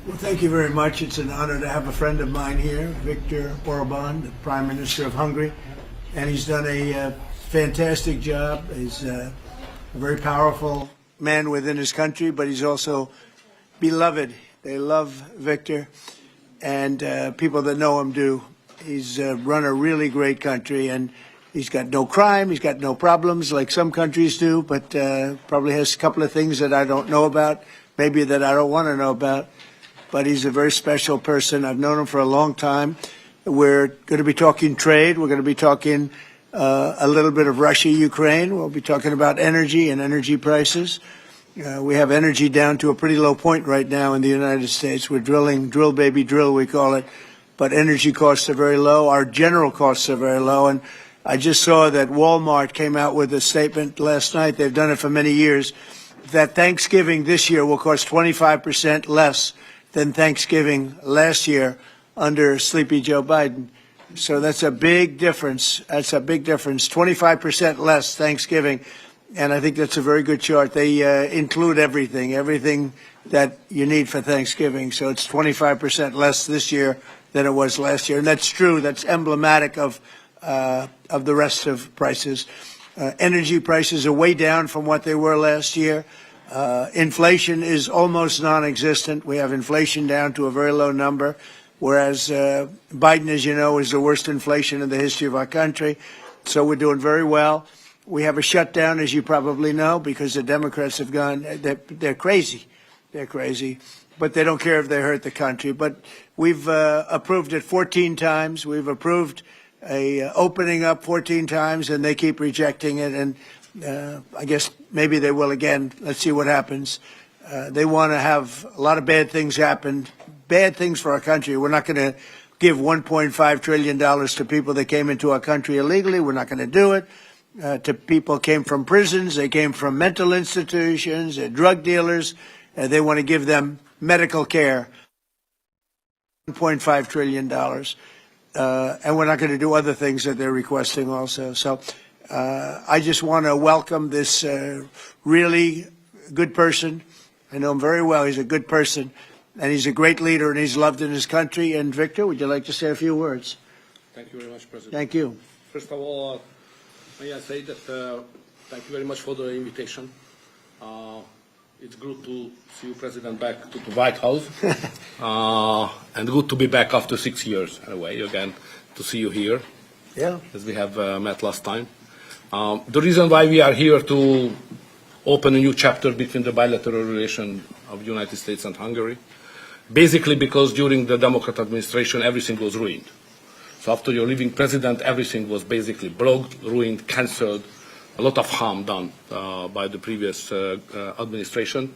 Well, thank you very much. It's an honor to have a friend of mine here, Viktor Orban, the Prime Minister of Hungary, and he's done a fantastic job. He's a very powerful man within his country, but he's also beloved. They love Viktor, and people that know him do. He's run a really great country, and he's got no crime, he's got no problems like some countries do, but probably has a couple of things that I don't know about, maybe that I don't want to know about. But he's a very special person. I've known him for a long time. We're going to be talking trade. We're going to be talking a little bit of Russia, Ukraine. We'll be talking about energy and energy prices. We have energy down to a pretty low point right now in the United States. We're drilling, drill baby drill, we call it. But energy costs are very low. Our general costs are very low. And I just saw that Walmart came out with a statement last night. They've done it for many years, that Thanksgiving this year will cost 25% less than Thanksgiving last year under Sleepy Joe Biden. So that's a big difference. That's a big difference. 25% less Thanksgiving. And I think that's a very good chart. They include everything that you need for Thanksgiving. So it's 25% less this year than it was last year. And that's true. That's emblematic of the rest of prices. Energy prices are way down from what they were last year. Inflation is almost non-existent. We have inflation down to a very low number, whereas Biden, as you know, is the worst inflation in the history of our country. So we're doing very well. We have a shutdown, as you probably know, because the Democrats have gone, they're crazy. They're crazy. But they don't care if they hurt the country. But we've approved it 14 times. We've approved a opening up 14 times, and they keep rejecting it. And I guess maybe they will again. Let's see what happens. They want to have a lot of bad things happen, bad things for our country. We're not going to give $1.5 trillion to people that came into our country illegally. We're not going to do it. To people came from prisons. They came from mental institutions, drug dealers. They want to give them medical care. $1.5 trillion. And we're not going to do other things that they're requesting also. So I just want to welcome this really good person. I know him very well. He's a good person, and he's a great leader, and he's loved in his country. And Viktor, would you like to say a few words? Thank you very much, President. Thank you. First of all, may I say that thank you very much for the invitation. It's good to see you, President, back to the White House, and good to be back after 6 years, anyway, again, to see you here, as we have met last time. The reason why we are here to open a new chapter between the bilateral relation of the United States and Hungary, basically because during the Democrat administration, everything was ruined. So after your leaving president, everything was basically blocked, ruined, cancelled, a lot of harm done by the previous administration.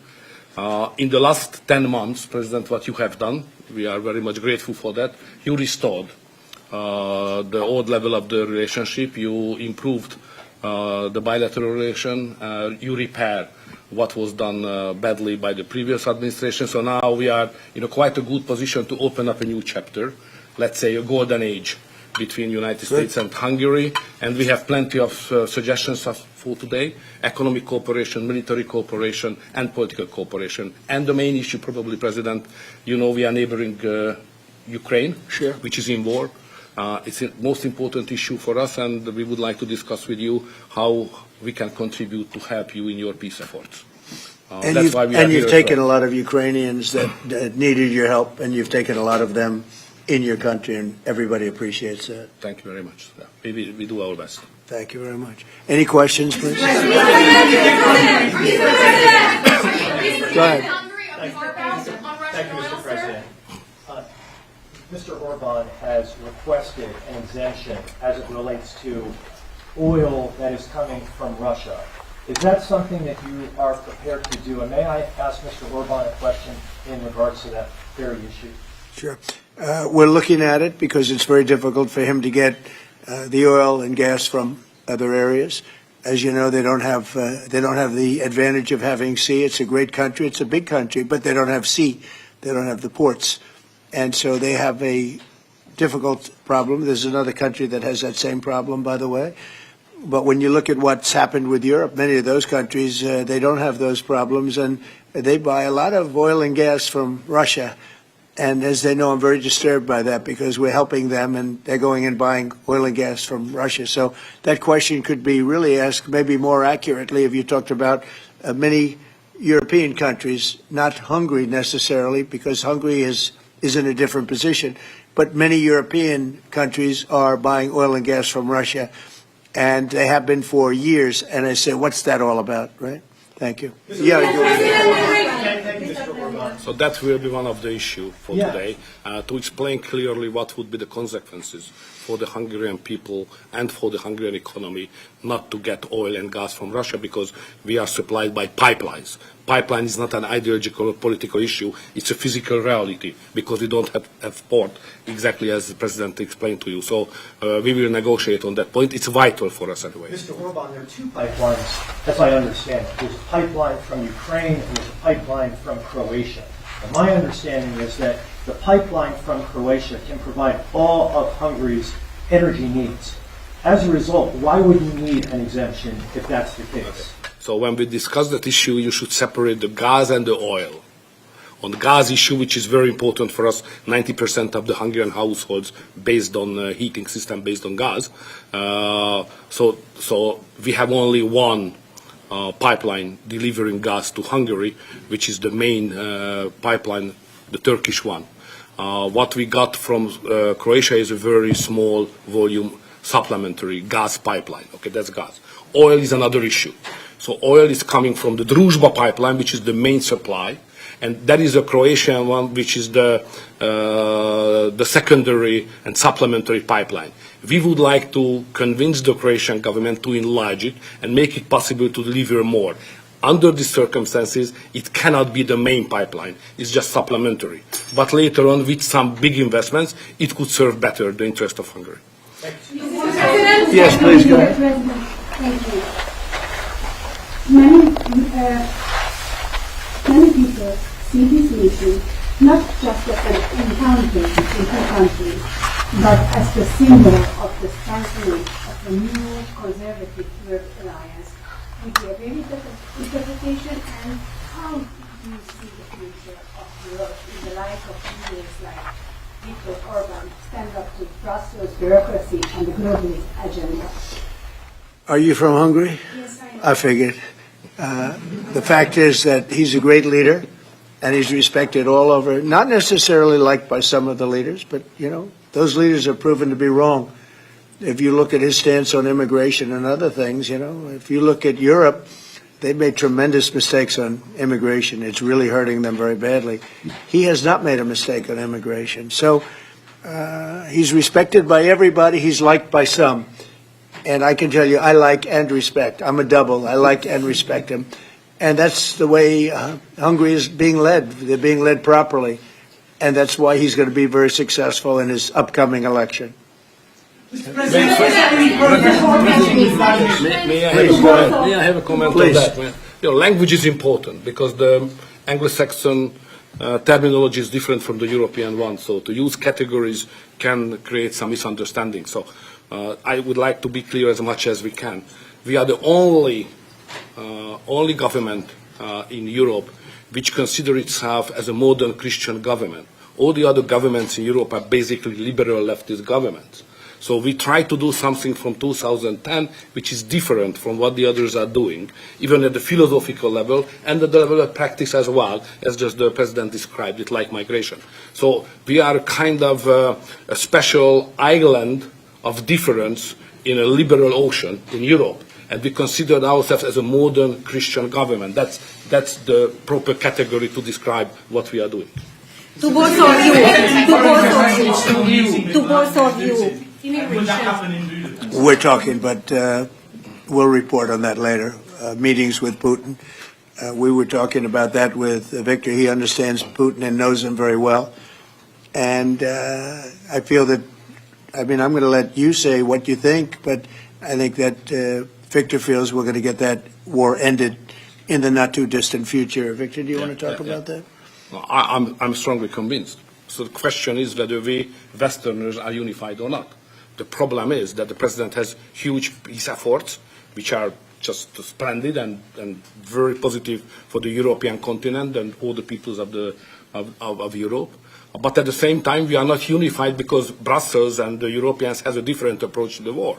In the last 10 months, President, what you have done, we are very much grateful for that. You restored the old level of the relationship. You improved the bilateral relation. You repaired what was done badly by the previous administration. So now we are in quite a good position to open up a new chapter, let's say a golden age between the United States and Hungary, and we have plenty of suggestions for today: economic cooperation, military cooperation, and political cooperation. And the main issue, probably, President, you know we are neighboring Ukraine, which is in war. It's the most important issue for us, and we would like to discuss with you how we can contribute to help you in your peace efforts. And you've taken a lot of Ukrainians that needed your help, and you've taken a lot of them in your country, and everybody appreciates that. Thank you very much. We do our best. Thank you very much. Any questions, please? Go ahead. Thank you, Mr. President. Mr. Orban has requested an exemption as it relates to oil that is coming from Russia. Is that something that you are prepared to do? And may I ask Mr. Orban a question in regards to that very issue? Sure. We're looking at it because it's very difficult for him to get the oil and gas from other areas. As you know, they don't have the advantage of having sea. It's a great country. It's a big country, but they don't have sea. They don't have the ports. And so they have a difficult problem. There's another country that has that same problem, by the way. But when you look at what's happened with Europe, many of those countries, they don't have those problems, and they buy a lot of oil and gas from Russia. And as they know, I'm very disturbed by that because we're helping them and they're going and buying oil and gas from Russia. So that question could be really asked maybe more accurately if you talked about many European countries, not Hungary necessarily, because Hungary is in a different position. But many European countries are buying oil and gas from Russia, and they have been for years. And I say, what's that all about, right? Thank you. Thank you, Mr. Orban. So that will be one of the issues for Yeah. today, to explain clearly what would be the consequences for the Hungarian people and for the Hungarian economy not to get oil and gas from Russia because we are supplied by pipelines. Pipeline is not an ideological or political issue, it's a physical reality because we don't have port, exactly as the President explained to you. So we will negotiate on that point. It's vital for us anyway. Mr. Orban, there are two pipelines, as I understand it. There's a pipeline from Ukraine and there's a pipeline from Croatia. And my understanding is that the pipeline from Croatia can provide all of Hungary's energy needs. As a result, why would you need an exemption if that's the case? So when we discuss that issue, you should separate the gas and the oil. On the gas issue, which is very important for us, 90% of the Hungarian households based on heating system based on gas. So we have only one pipeline delivering gas to Hungary, which is the main pipeline, the Turkish one. What we got from Croatia is a very small volume supplementary gas pipeline. Okay, that's gas. Oil is another issue. So oil is coming from the Druzhba pipeline, which is the main supply, and that is a Croatian one, which is the secondary and supplementary pipeline. We would like to convince the Croatian government to enlarge it and make it possible to deliver more. Under these circumstances, it cannot be the main pipeline. It's just supplementary. But later on, with some big investments, it could serve better the interest of Hungary. Yes, please go ahead. Thank you. Many people see this meeting not just as an encounter between two countries, but as the symbol of the strengthening of the new conservative Europe alliance. Would you agree with that interpretation? And how do you see the future of Europe in the light of leaders like Viktor Orban stand up to Brussels bureaucracy and the globalist agenda? Are you from Hungary? Yes, I am. I figured. The fact is that he's a great leader, and he's respected all over, not necessarily liked by some of the leaders, but, you know, those leaders are proven to be wrong. If you look at his stance on immigration and other things, you know, if you look at Europe, they've made tremendous mistakes on immigration. It's really hurting them very badly. He has not made a mistake on immigration. So he's respected by everybody. He's liked by some. And I can tell you, I like and respect. I'm a double. I like and respect him. And that's the way Hungary is being led. They're being led properly. And that's why he's going to be very successful in his upcoming election. May I have a comment Please. on that? You know, language is important because the Anglo-Saxon terminology is different from the European one. So to use categories can create some misunderstanding. So I would like to be clear as much as we can. We are the only government in Europe which consider itself as a modern Christian government. All the other governments in Europe are basically liberal leftist governments. So we try to do something from 2010 which is different from what the others are doing, even at the philosophical level and at the level of practice as well, as just the President described it, like migration. So we are kind of a special island of difference in a liberal ocean in Europe, and we consider ourselves as a modern Christian government. That's the proper category to describe what we are doing. To both of you. We're talking, but we'll report on that later. Meetings with Putin. We were talking about that with Viktor. He understands Putin and knows him very well. And I feel that, I mean, I'm going to let you say what you think, but I think that Viktor feels we're going to get that war ended in the not too distant future. Viktor, do you want to talk about that? I'm strongly convinced. So the question is whether we Westerners are unified or not. The problem is that the President has huge peace efforts, which are just splendid and very positive for the European continent and all the peoples of the of Europe. But at the same time, we are not unified because Brussels and the Europeans has a different approach to the war.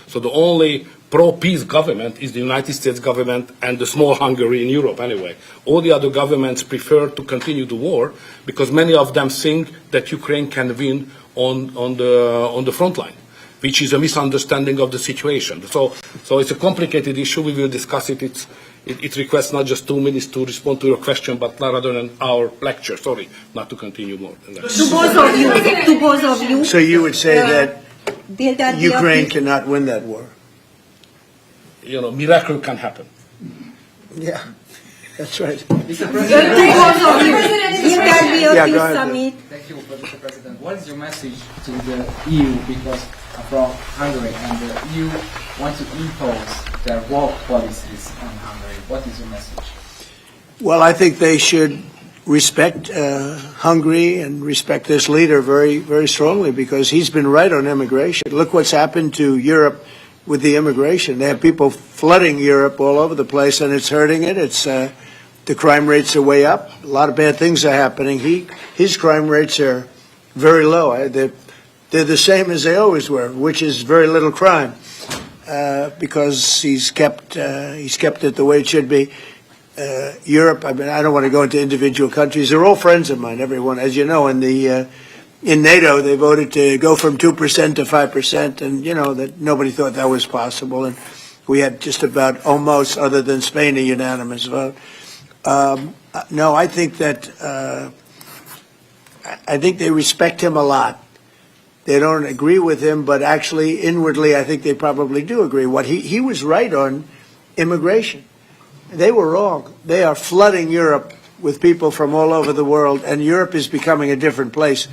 So the only pro-peace government is the United States government and the small Hungary in Europe anyway. All the other governments prefer to continue the war because many of them think that Ukraine can win on the front line, which is a misunderstanding of the situation. So it's a complicated issue. We will discuss it. It requests not just 2 minutes to respond to your question, but rather than our lecture. Sorry, not to continue more than that. To both of you. So you would say that Will that be Ukraine okay? cannot win that war? You know, miracle can happen. Yeah, that's right. To both of you. Will that be a Yeah, peace go ahead. summit? Thank you, Mr. President. What is your message to the EU, because from Hungary, and the EU want to impose their war policies on Hungary? What is your message? Well, I think they should respect Hungary and respect this leader very, very strongly because he's been right on immigration. Look what's happened to Europe with the immigration. They have people flooding Europe all over the place, and it's hurting it. It's the crime rates are way up. A lot of bad things are happening. His crime rates are very low. They're the same as they always were, which is very little crime because he's kept it the way it should be. Europe, I mean, I don't want to go into individual countries. They're all friends of mine, everyone. As you know, in NATO, they voted to go from 2% to 5%, and, you know, that nobody thought that was possible. And we had just about almost, other than Spain, a unanimous vote. No, I think that I think they respect him a lot. They don't agree with him, but actually, inwardly, I think they probably do agree. He was right on immigration. They were wrong. They are flooding Europe with people from all over the world, and Europe is becoming a different place.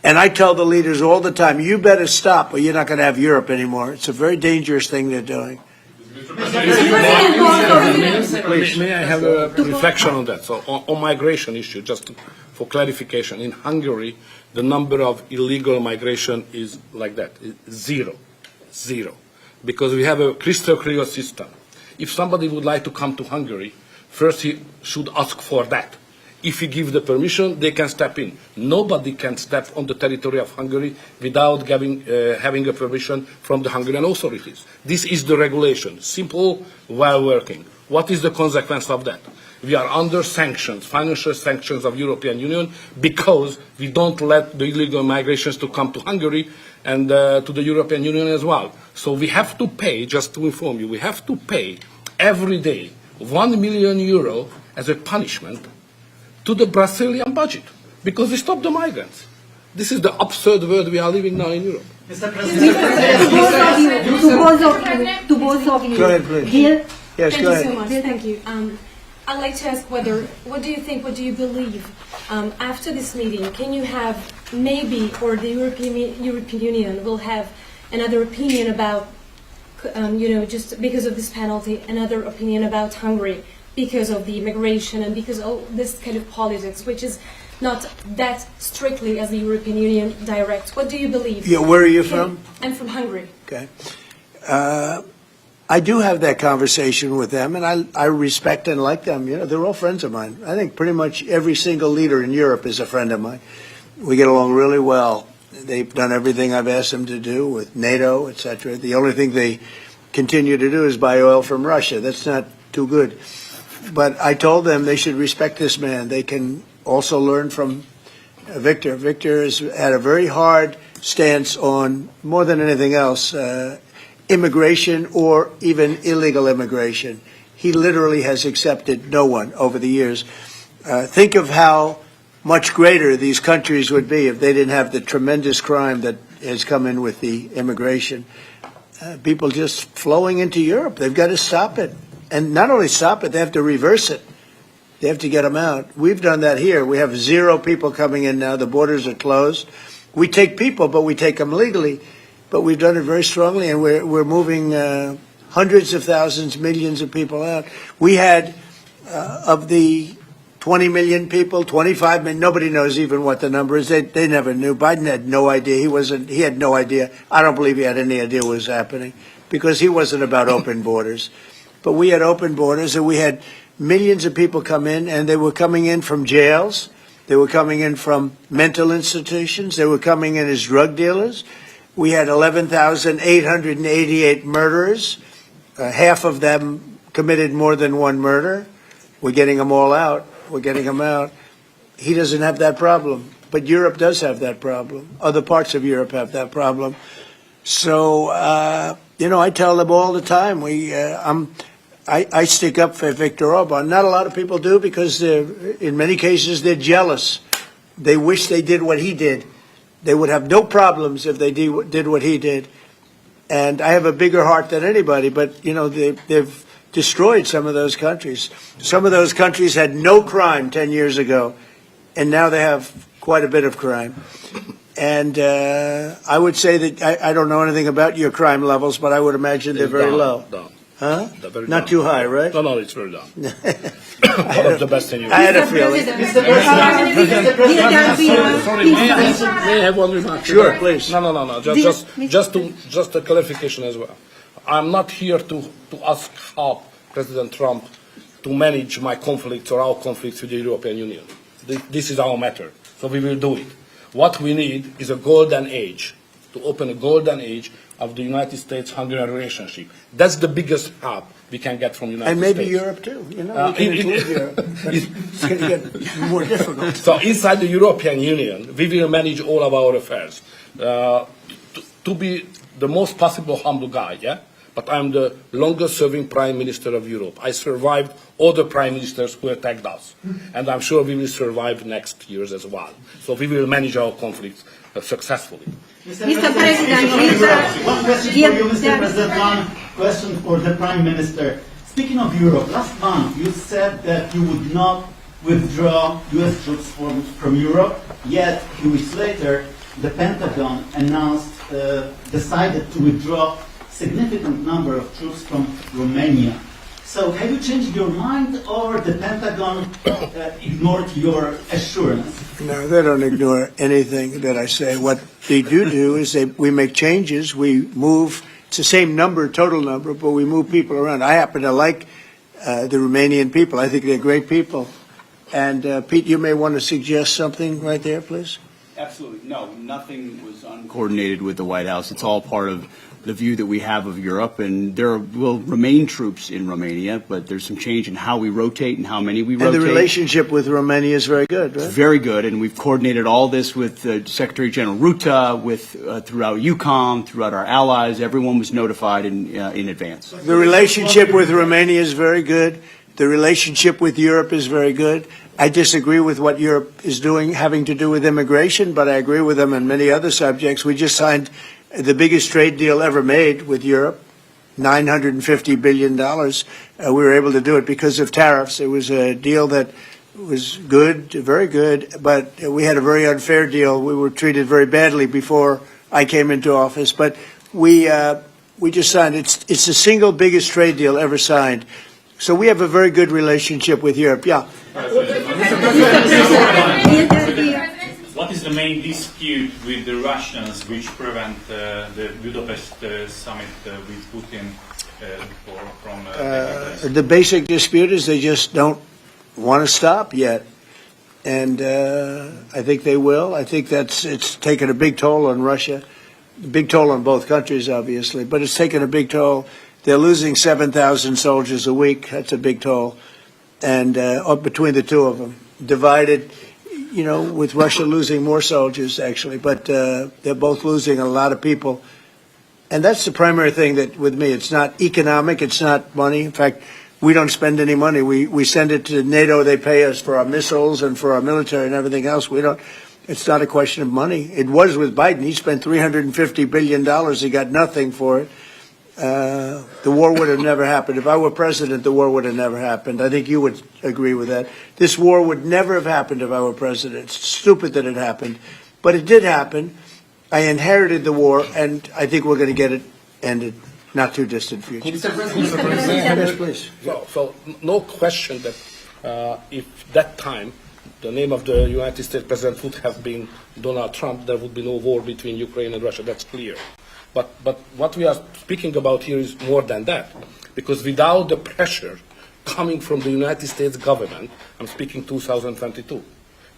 And I tell the leaders all the time, you better stop or you're not going to have Europe anymore. It's a very dangerous thing they're doing. May I have a reflection on that? So on migration issue, just for clarification, in Hungary, the number of illegal migration is like that, zero, because we have a crystal clear system. If somebody would like to come to Hungary, first he should ask for that. If he gives the permission, they can step in. Nobody can step on the territory of Hungary without having a permission from the Hungarian authorities. This is the regulation, simple, well working. What is the consequence of that? We are under sanctions, financial sanctions of European Union, because we don't let the illegal migrations to come to Hungary and to the European Union as well. So we have to pay, just to inform you, we have to pay every day 1 million euro as a punishment to the Brazilian budget, because we stop the migrants. This is the absurd world we are living now in Europe. To both of you. Go ahead, please. Will, Yes, Thank go you ahead. so much. Thank you. I'd like to ask what do you think, what do you believe after this meeting? Can you have maybe, or the European Union will have another opinion about, just because of this penalty, another opinion about Hungary because of the immigration and because of this kind of politics, which is not that strictly as the European Union directs. What do you believe? Yeah, where are you from? I'm from Hungary. Okay. I do have that conversation with them, and I respect and like them. You know, they're all friends of mine. I think pretty much every single leader in Europe is a friend of mine. We get along really well. They've done everything I've asked them to do with NATO, etc. The only thing they continue to do is buy oil from Russia. That's not too good. But I told them they should respect this man. They can also learn from Viktor. Viktor has had a very hard stance on, more than anything else, immigration or even illegal immigration. He literally has accepted no one over the years. Think of how much greater these countries would be if they didn't have the tremendous crime that has come in with the immigration. People just flowing into Europe. They've got to stop it. And not only stop it, they have to reverse it. They have to get them out. We've done that here. We have 0 people coming in now. The borders are closed. We take people, but we take them legally. But we've done it very strongly, and we're moving hundreds of thousands, millions of people out. We had, of the 20 million people, 25 million, nobody knows even what the number is. They never knew. Biden had no idea. He had no idea. I don't believe he had any idea what was happening, because he wasn't about open borders. But we had open borders, and we had millions of people come in, and they were coming in from jails. They were coming in from mental institutions. They were coming in as drug dealers. We had 11,888 murderers. Half of them committed more than one murder. We're getting them all out. We're getting them out. He doesn't have that problem, but Europe does have that problem. Other parts of Europe have that problem. So, I tell them all the time, I stick up for Viktor Orban. Not a lot of people do because in many cases they're jealous. They wish they did what he did. They would have no problems if they did what he did. And I have a bigger heart than anybody, but, they've destroyed some of those countries. Some of those countries had no crime 10 years ago, and now they have quite a bit of crime. And I would say that I don't know anything about your crime levels, but I would imagine they're very low. Down. Huh? They're very Not down. too high, right? No, it's very down. One of the best in Europe. I had a feeling. Sorry, may I have one remark? Sure, please. No. Just a clarification as well. I'm not here to ask how President Trump to manage my conflicts or our conflicts with the European Union. This is our matter, so we will do it. What we need is a golden age, to open a golden age of the United States-Hungarian relationship. That's the biggest help we can get from the United And States. maybe Europe, too. We can include Europe. It's going to get more difficult. So inside the European Union, we will manage all of our affairs. To be the most possible humble guy, yeah? But I'm the longest-serving Prime Minister of Europe. I survived all the Prime Ministers who attacked us. And I'm sure we will survive next years as well. So we will manage our conflicts successfully. Mr. President, one question for you, Mr. President. One question for the Prime Minister. Speaking of Europe, last month you said that you would not withdraw U.S. troops from Europe, yet a few weeks later the Pentagon decided to withdraw significant number of troops from Romania. So have you changed your mind, or the Pentagon ignored your assurance? No, they don't ignore anything that I say. What they do is we make changes. We move. It's the same number, total number, but we move people around. I happen to like the Romanian people. I think they're great people. And Pete, you may want to suggest something right there, please. Absolutely. No, nothing was uncoordinated with the White House. It's all part of the view that we have of Europe, and there will remain troops in Romania, but there's some change in how we rotate and how many we rotate. And the relationship with Romania is very good, right? It's very good, and we've coordinated all this with Secretary General Ruta, throughout EUCOM, throughout our allies. Everyone was notified in advance. The relationship with Romania is very good. The relationship with Europe is very good. I disagree with what Europe is doing having to do with immigration, but I agree with them on many other subjects. We just signed the biggest trade deal ever made with Europe, $950 billion. We were able to do it because of tariffs. It was a deal that was good, very good, but we had a very unfair deal. We were treated very badly before I came into office, but we just signed. It's the single biggest trade deal ever signed. So we have a very good relationship with Europe. Yeah. What is the main dispute with the Russians which prevent the Budapest summit with Putin from taking place? The basic dispute is they just don't want to stop yet. And I think they will. I think it's taken a big toll on Russia, a big toll on both countries, obviously, but it's taken a big toll. They're losing 7,000 soldiers a week. That's a big toll. And between the two of them, divided, with Russia losing more soldiers, actually. But they're both losing a lot of people. And that's the primary thing that, with me, it's not economic, it's not money. In fact, we don't spend any money. We send it to NATO. They pay us for our missiles and for our military and everything else. It's not a question of money. It was with Biden. He spent $350 billion. He got nothing for it. The war would have never happened. If I were president, the war would have never happened. I think you would agree with that. This war would never have happened if I were president. It's stupid that it happened. But it did happen. I inherited the war, and I think we're going to get it ended. Not too distant future. Yes, please. So no question that if that time the name of the United States president would have been Donald Trump, there would be no war between Ukraine and Russia. That's clear. But what we are speaking about here is more than that, because without the pressure coming from the United States government, I'm speaking 2022,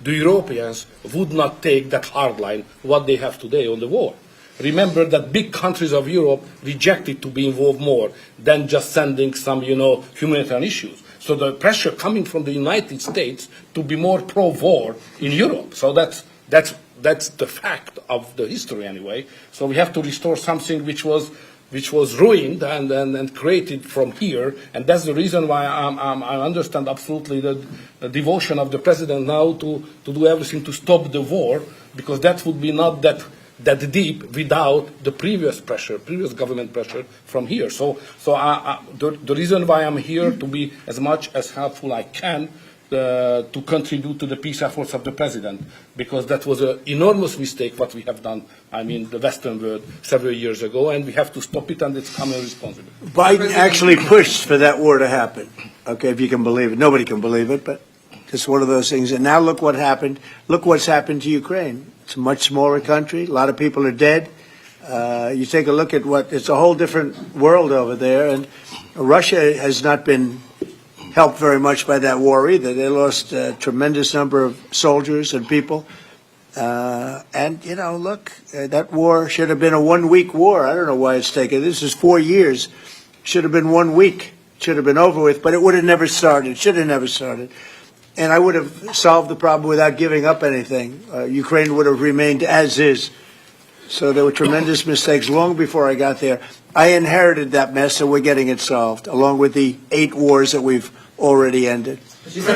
the Europeans would not take that hard line what they have today on the war. Remember that big countries of Europe rejected to be involved more than just sending some, humanitarian issues. So the pressure coming from the United States to be more pro-war in Europe. So that's the fact of the history anyway. So we have to restore something which was ruined and created from here, and that's the reason why I understand absolutely the devotion of the president now to do everything to stop the war, because that would be not that deep without the previous government pressure from here. So the reason why I'm here to be as much as helpful I can to contribute to the peace efforts of the president, because that was an enormous mistake what we have done, the Western world several years ago, and we have to stop it, and it's common responsibility. Biden actually pushed for that war to happen. Okay, if you can believe it. Nobody can believe it, but it's one of those things. And now look what happened. Look what's happened to Ukraine. It's a much smaller country. A lot of people are dead. You take a look at it's a whole different world over there. And Russia has not been helped very much by that war either. They lost a tremendous number of soldiers and people. Look, that war should have been a 1 week war. I don't know why it's taken. This is 4 years. Should have been 1 week. Should have been over with, but it would have never started. Should have never started. And I would have solved the problem without giving up anything. Ukraine would have remained as is. So there were tremendous mistakes long before I got there. I inherited that mess, and we're getting it solved, along with the 8 wars that we've already ended. Mr.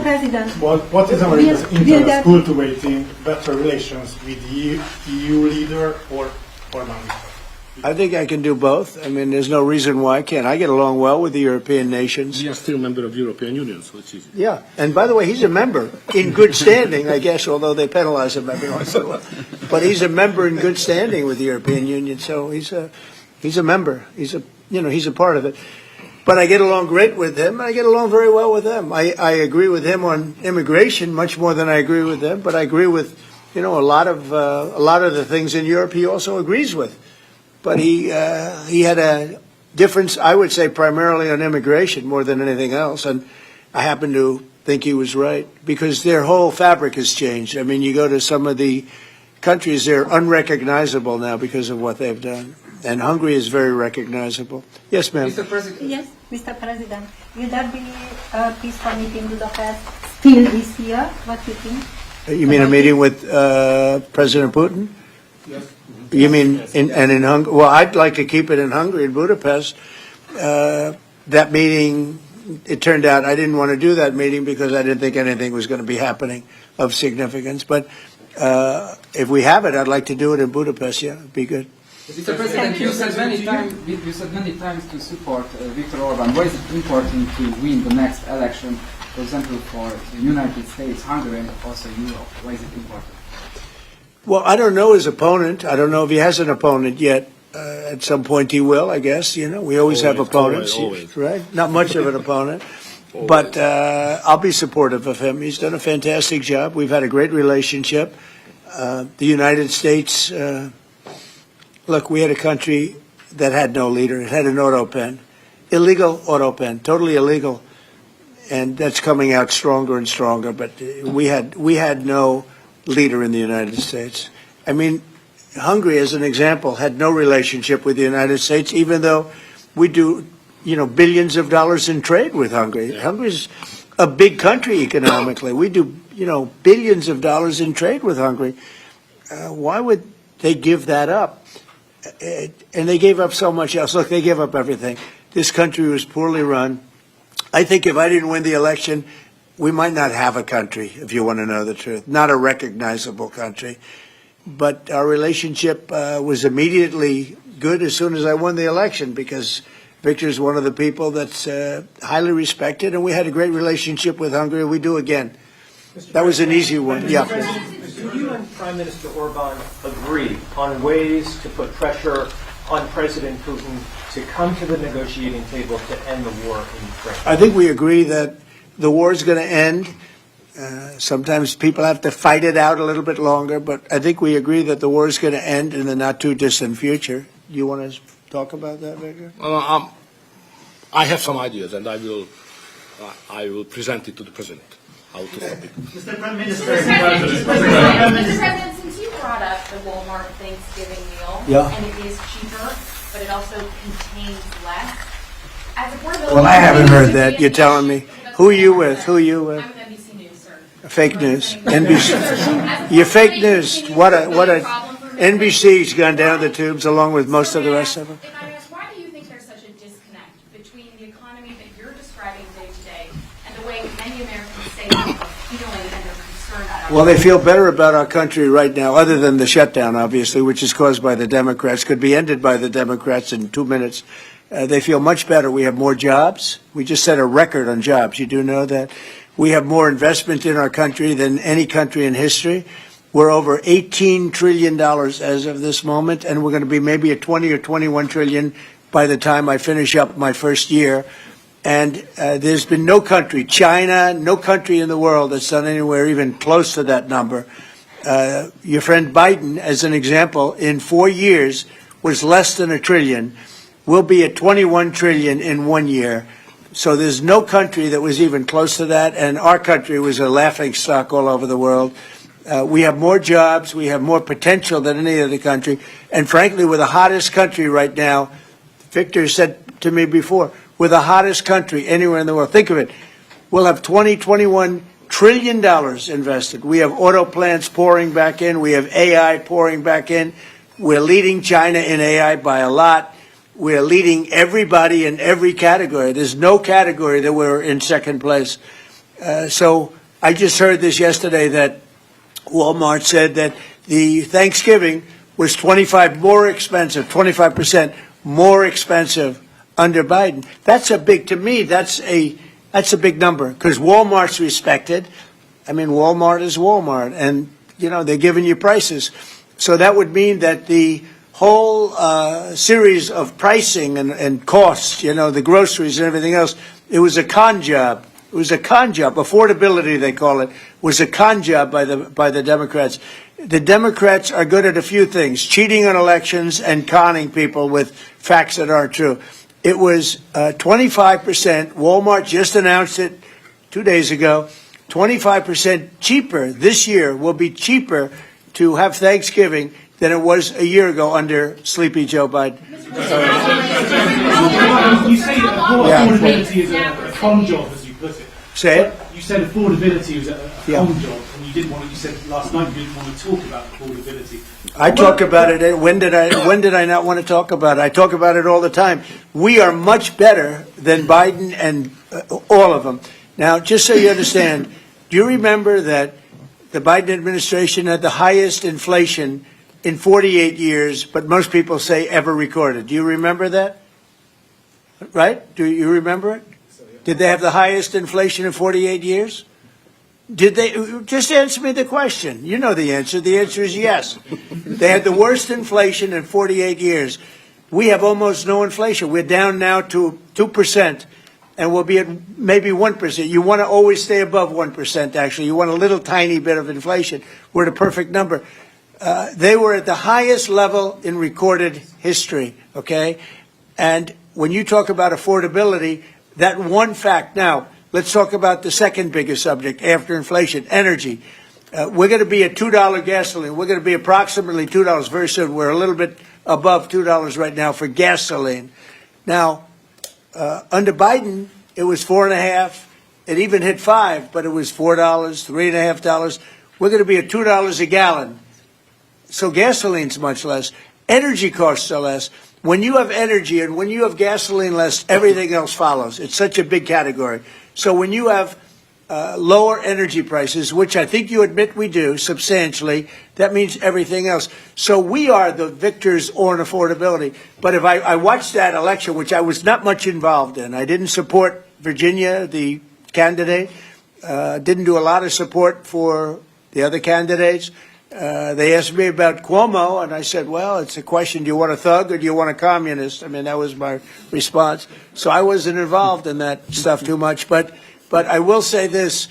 President. What is America's interest cultivating better relations with the EU leader or Orban? I think I can do both. There's no reason why I can't. I get along well with the European nations. We are still a member of the European Union, so it's easy. Yeah, and by the way, he's a member in good standing, I guess, although they penalize him every once in a while. But he's a member in good standing with the European Union, so he's a member. He's a part of it. But I get along great with him, and I get along very well with them. I agree with him on immigration much more than I agree with them, but I agree with a lot of the things in Europe he also agrees with. But he had a difference, I would say, primarily on immigration more than anything else. And I happen to think he was right, because their whole fabric has changed. You go to some of the countries, they're unrecognizable now because of what they've done. And Hungary is very recognizable. Yes, ma'am. Mr. President. Yes, Mr. President. Will there be a peaceful meeting in Budapest still this year? What do you think? You mean a meeting with President Putin? Yes. You mean in Hungary? Well, I'd like to keep it in Hungary, in Budapest. That meeting, it turned out I didn't want to do that meeting because I didn't think anything was going to be happening of significance. But if we have it, I'd like to do it in Budapest. Yeah, it'd be good. Mr. President, you said many times to support Viktor Orban. Why is it important to win the next election, for example, for the United States, Hungary, and also Europe? Why is it important? Well, I don't know his opponent. I don't know if he has an opponent yet. At some point he will, I guess. We always have opponents, always. right? Not much of an opponent. But I'll be supportive of him. He's done a fantastic job. We've had a great relationship. The United States, look, we had a country that had no leader. It had an auto pen. Illegal auto pen, totally illegal. And that's coming out stronger and stronger. But we had no leader in the United States. Hungary, as an example, had no relationship with the United States, even though we do, billions of dollars in trade with Hungary. Yeah. Hungary's a big country economically. We do, billions of dollars in trade with Hungary. Why would they give that up? And they gave up so much else. Look, they gave up everything. This country was poorly run. I think if I didn't win the election, we might not have a country, if you want to know the truth. Not a recognizable country. But our relationship was immediately good as soon as I won the election, because Viktor's one of the people that's highly respected, and we had a great relationship with Hungary. We do again. That was an easy one. Yeah. Do you and Prime Minister Orban agree on ways to put pressure on President Putin to come to the negotiating table to end the war in Ukraine? I think we agree that the war is going to end. Sometimes people have to fight it out a little bit longer, but I think we agree that the war is going to end in the not-too-distant future. Do you want to talk about that, Viktor? I have some ideas, and I will I will present it to the president. How to stop it. Mr. Prime Minister, Mr. President, since you brought up the Walmart Thanksgiving meal, Yeah. and it is cheaper, but it also contains less. As a affordability, Well, I haven't heard that. You're telling me. Who are you with? Who are you with? I'm with NBC News, sir. Fake news. NBC. You're fake news. What a NBC's gone down the tubes along with most of the rest of them. If I ask, why do you think there's such a disconnect between the economy that you're describing day to day and the way many Americans say they're feeling and they're concerned about? Well, they feel better about our country right now, other than the shutdown, obviously, which is caused by the Democrats, could be ended by the Democrats in 2 minutes. They feel much better. We have more jobs. We just set a record on jobs. You do know that. We have more investment in our country than any country in history. We're over $18 trillion as of this moment, and we're going to be maybe at 20 or 21 trillion by the time I finish up my first year. And there's been no country, China, no country in the world that's done anywhere even close to that number. Your friend Biden, as an example, in 4 years was less than $1 trillion. We'll be at 21 trillion in 1 year. So there's no country that was even close to that, and our country was a laughing stock all over the world. We have more jobs, we have more potential than any other country, and frankly, we're the hottest country right now. Victor said to me before, we're the hottest country anywhere in the world. Think of it. We'll have $21 trillion invested. We have auto plants pouring back in. We have AI pouring back in. We're leading China in AI by a lot. We're leading everybody in every category. There's no category that we're in second place. So I just heard this yesterday that Walmart said that the Thanksgiving was 25% more expensive under Biden. That's a big, to me, that's a big number, because Walmart's respected. I mean, Walmart is Walmart, and, you know, they're giving you prices. So that would mean that the whole series of pricing and costs, you know, the groceries and everything else, it was a con job. It was a con job. Affordability, they call it, was a con job by the Democrats. The Democrats are good at a few things: cheating on elections and conning people with facts that aren't true. It was 25%. Walmart just announced it 2 days ago. 25% cheaper this year will be cheaper to have Thanksgiving than it was a year ago under Sleepy Joe Biden. You say affordability is a fun job, as you put it. Say it. You said affordability was a fun job, and you didn't want to. You said last night you didn't want to talk about affordability. I talk about it. When did I not want to talk about it? I talk about it all the time. We are much better than Biden and all of them. Now, just so you understand, do you remember that the Biden administration had the highest inflation in 48 years, but most people say ever recorded? Do you remember that? Right? Do you remember it? Did they have the highest inflation in 48 years? Did they? Just answer me the question. You know the answer. The answer is yes. They had the worst inflation in 48 years. We have almost no inflation. We're down now to 2%, and we'll be at maybe 1%. You want to always stay above 1%, actually. You want a little tiny bit of inflation. We're at a perfect number. They were at the highest level in recorded history, okay? And when you talk about affordability, that one fact. Now, let's talk about the second biggest subject after inflation, energy. We're going to be at $2 gasoline. We're going to be approximately $2 very soon. We're a little bit above $2 right now for gasoline. Now, under Biden, it was $4.50. It even hit $5, but it was $4, $3.50. We're going to be at $2 a gallon. So gasoline's much less. Energy costs are less. When you have energy and when you have gasoline less, everything else follows. It's such a big category. So when you have lower energy prices, which I think you admit we do substantially, that means everything else. So we are the victors on affordability. But if I watched that election, which I was not much involved in, I didn't support Virginia, the candidate, didn't do a lot of support for the other candidates. They asked me about Cuomo, and I said, well, it's a question, do you want a thug or do you want a communist? I mean, that was my response. So I wasn't involved in that stuff too much. But I will say this.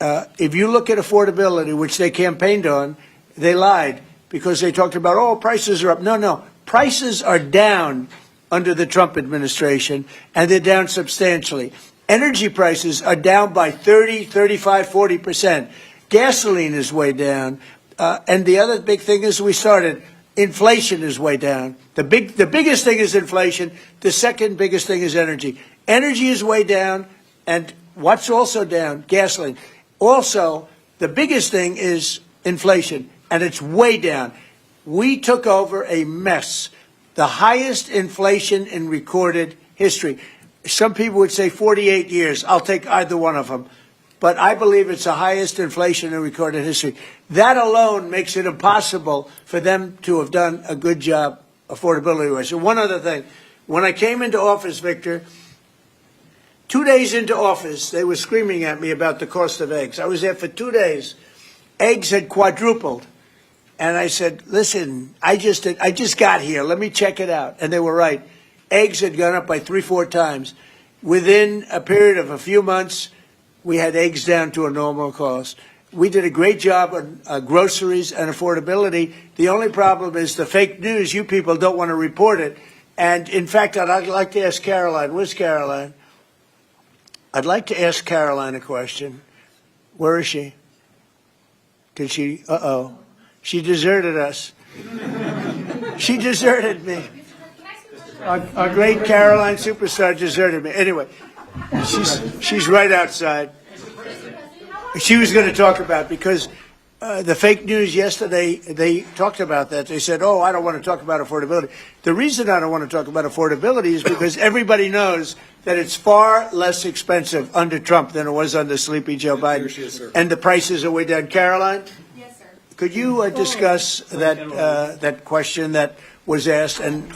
If you look at affordability, which they campaigned on, they lied because they talked about, oh, prices are up. No. Prices are down under the Trump administration, and they're down substantially. Energy prices are down by 30, 35, 40%. Gasoline is way down. And the other big thing is inflation is way down. The biggest thing is inflation. The second biggest thing is energy. Energy is way down. And what's also down? Gasoline. Also, the biggest thing is inflation, and it's way down. We took over a mess, the highest inflation in recorded history. Some people would say 48 years. I'll take either one of them. But I believe it's the highest inflation in recorded history. That alone makes it impossible for them to have done a good job affordability-wise. And one other thing. When I came into office, Victor, 2 days into office, they were screaming at me about the cost of eggs. I was there for 2 days. Eggs had quadrupled. And I said, listen, I just got here. Let me check it out. And they were right. Eggs had gone up by 3-4 times. Within a period of a few months, we had eggs down to a normal cost. We did a great job on groceries and affordability. The only problem is the fake news. You people don't want to report it. And, in fact, I'd like to ask Caroline. Where's Caroline? I'd like to ask Caroline a question. Where is she? Did she? Uh-oh. She deserted us. She deserted me. Our great Caroline superstar deserted me. Anyway, she's right outside. She was going to talk about, because the fake news yesterday, they talked about that. They said, I don't want to talk about affordability. The reason I don't want to talk about affordability is because everybody knows that it's far less expensive under Trump than it was under Sleepy Joe Biden. And the prices are way down. Caroline? Yes, sir. Could you discuss that question that was asked, and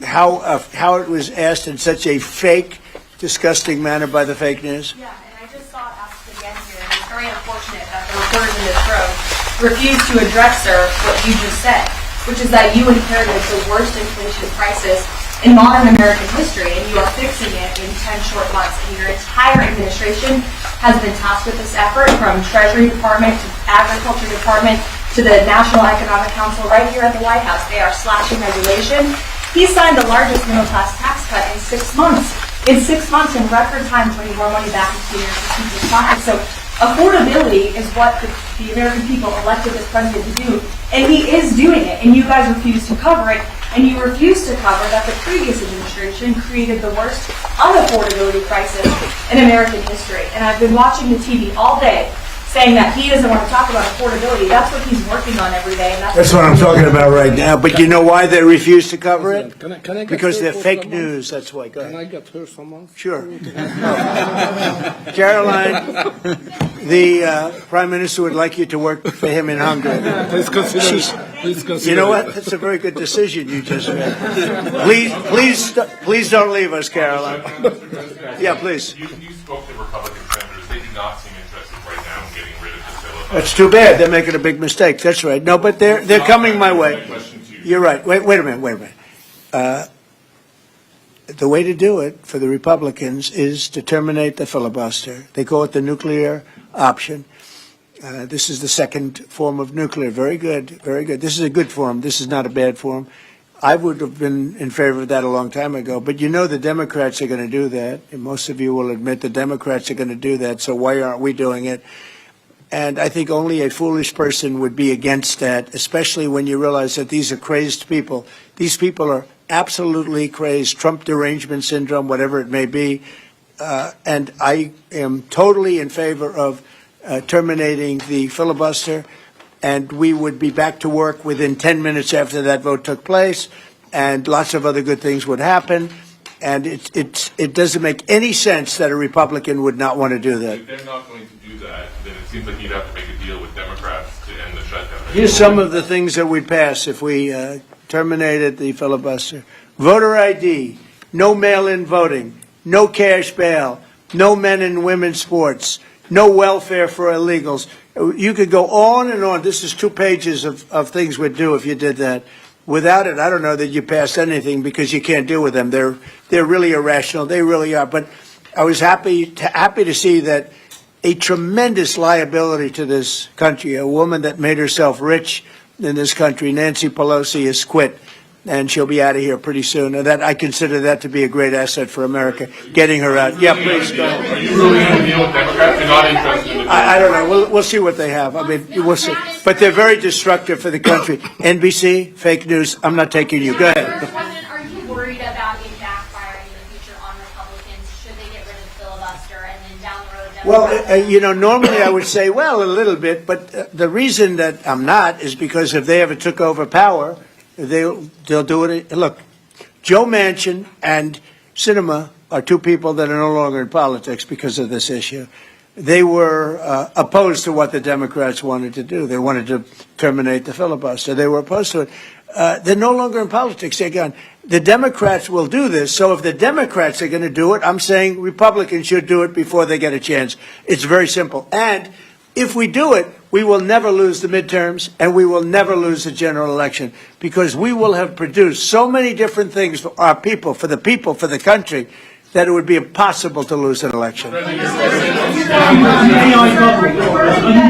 how it was asked in such a fake, disgusting manner by the fake news? Yeah, and I just saw it asked again here, and it's very unfortunate that the reporters in this room refused to address, sir, what you just said, which is that you inherited the worst inflation crisis in modern American history, and you are fixing it in 10 short months. And your entire administration has been tasked with this effort, from Treasury Department to Agriculture Department to the National Economic Council right here at the White House. They are slashing regulation. He signed the largest middle-class tax cut in 6 months. In 6 months, in record time, putting more money back into your people's pockets. So affordability is what the American people elected this president to do, and he is doing it, and you guys refuse to cover it, and you refuse to cover that the previous administration created the worst unaffordability crisis in American history. And I've been watching the TV all day saying that he doesn't want to talk about affordability. That's what he's working on every day. And that's what I'm talking about right now. But you know why they refuse to cover it? Can I get because her they're for fake someone? news. That's why. Go ahead. Can I get her someone? Sure. Caroline, the Prime Minister would like you to work for him in Hungary. Please consider. You know what? That's a very good decision you just made. Please don't leave us, Caroline. Yeah, please. You spoke to Republican senators. They do not seem interested right now in getting rid of the filibuster. That's too bad. They're making a big mistake. That's right. No, but they're coming my way. You're right. Wait a minute. The way to do it for the Republicans is to terminate the filibuster. They call it the nuclear option. This is the second form of nuclear. Very good. Very good. This is a good form. This is not a bad form. I would have been in favor of that a long time ago. But you know the Democrats are going to do that. And most of you will admit the Democrats are going to do that. So why aren't we doing it? And I think only a foolish person would be against that, especially when you realize that these are crazed people. These people are absolutely crazed, Trump derangement syndrome, whatever it may be. And I am totally in favor of terminating the filibuster. And we would be back to work within 10 minutes after that vote took place, and lots of other good things would happen. And it doesn't make any sense that a Republican would not want to do that. If they're not going to do that, then it seems like you'd have to make a deal with Democrats to end the shutdown. Here's some of the things that we'd pass if we terminated the filibuster. Voter ID, no mail-in voting, no cash bail, no men and women's sports, no welfare for illegals. You could go on and on. This is 2 pages of things we'd do if you did that. Without it, I don't know that you passed anything, because you can't deal with them. They're really irrational. They really are. But I was happy to see that a tremendous liability to this country, a woman that made herself rich in this country, Nancy Pelosi, has quit. and she'll be out of here pretty soon. And that I consider that to be a great asset for America, getting her out. Yeah, please go. Are you really going to deal with Democrats? You're not interested in the I don't know. We'll see what they have. I mean, we'll see. But they're very destructive for the country. NBC, fake news. I'm not taking you. Go ahead. President, are you worried about it backfiring in the future on Republicans? Should they get rid of the filibuster and then down the road? Well, normally I would say, well, a little bit, but the reason that I'm not is because if they ever took over power, they'll do it. Look, Joe Manchin and Sinema are two people that are no longer in politics because of this issue. They were opposed to what the Democrats wanted to do. They wanted to terminate the filibuster. They were opposed to it. They're no longer in politics. They're gone. The Democrats will do this. So if the Democrats are going to do it, I'm saying Republicans should do it before they get a chance. It's very simple. And if we do it, we will never lose the midterms and we will never lose the general election because we will have produced so many different things for our people, for the country, that it would be impossible to lose an election. Are you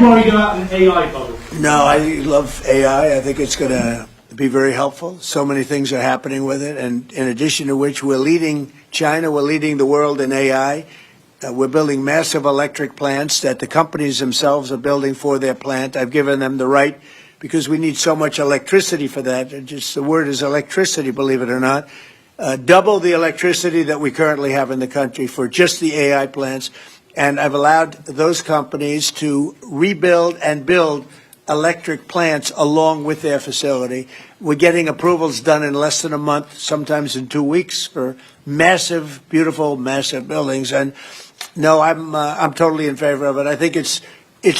worried about an AI bubble? No, I love AI. I think it's going to be very helpful. So many things are happening with it. And in addition to which, we're leading China, we're leading the world in AI. We're building massive electric plants that the companies themselves are building for their plant. I've given them the right because we need so much electricity for that. Just the word is electricity, believe it or not. Double the electricity that we currently have in the country for just the AI plants. And I've allowed those companies to rebuild and build electric plants along with their facility. We're getting approvals done in less than a month, sometimes in 2 weeks, for massive, beautiful, massive buildings. And no, I'm totally in favor of it. I think it's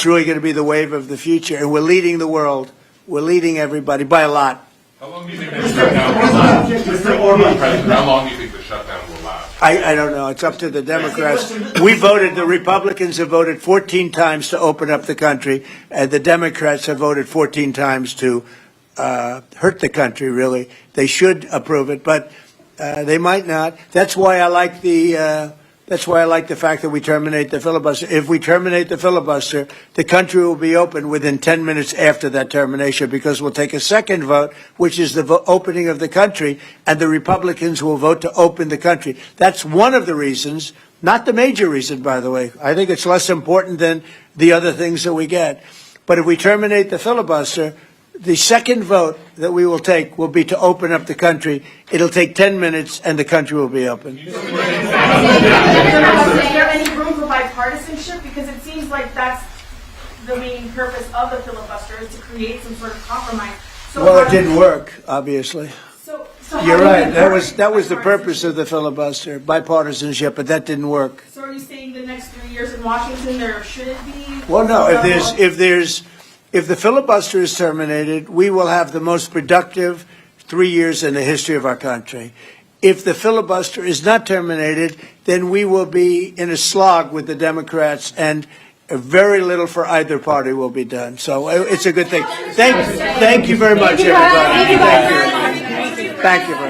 really going to be the wave of the future, and we're leading the world. We're leading everybody by a lot. How long do you think the shutdown will last? Mr. Orban, President, how long do you think the shutdown will last? I don't know. It's up to the Democrats. The Republicans have voted 14 times to open up the country, and the Democrats have voted 14 times to hurt the country, really. They should approve it, but they might not. That's why I like the fact that we terminate the filibuster. If we terminate the filibuster, the country will be open within 10 minutes after that termination because we'll take a second vote, which is the opening of the country, and the Republicans will vote to open the country. That's one of the reasons, not the major reason, by the way. I think it's less important than the other things that we get. But if we terminate the filibuster, the second vote that we will take will be to open up the country. It'll take 10 minutes, and the country will be open. Is there any room for bipartisanship? Because it seems like that's the main purpose of the filibuster, is to create some sort of compromise. So Well, it didn't work, obviously. So You're right. That was the purpose of the filibuster, bipartisanship, but that didn't work. So are you saying the next 3 years in Washington there shouldn't be? Well, no. If the filibuster is terminated, we will have the most productive 3 years in the history of our country. If the filibuster is not terminated, then we will be in a slog with the Democrats, and very little for either party will be done. So it's a good thing. Thank you very much, everybody. Thank you very much.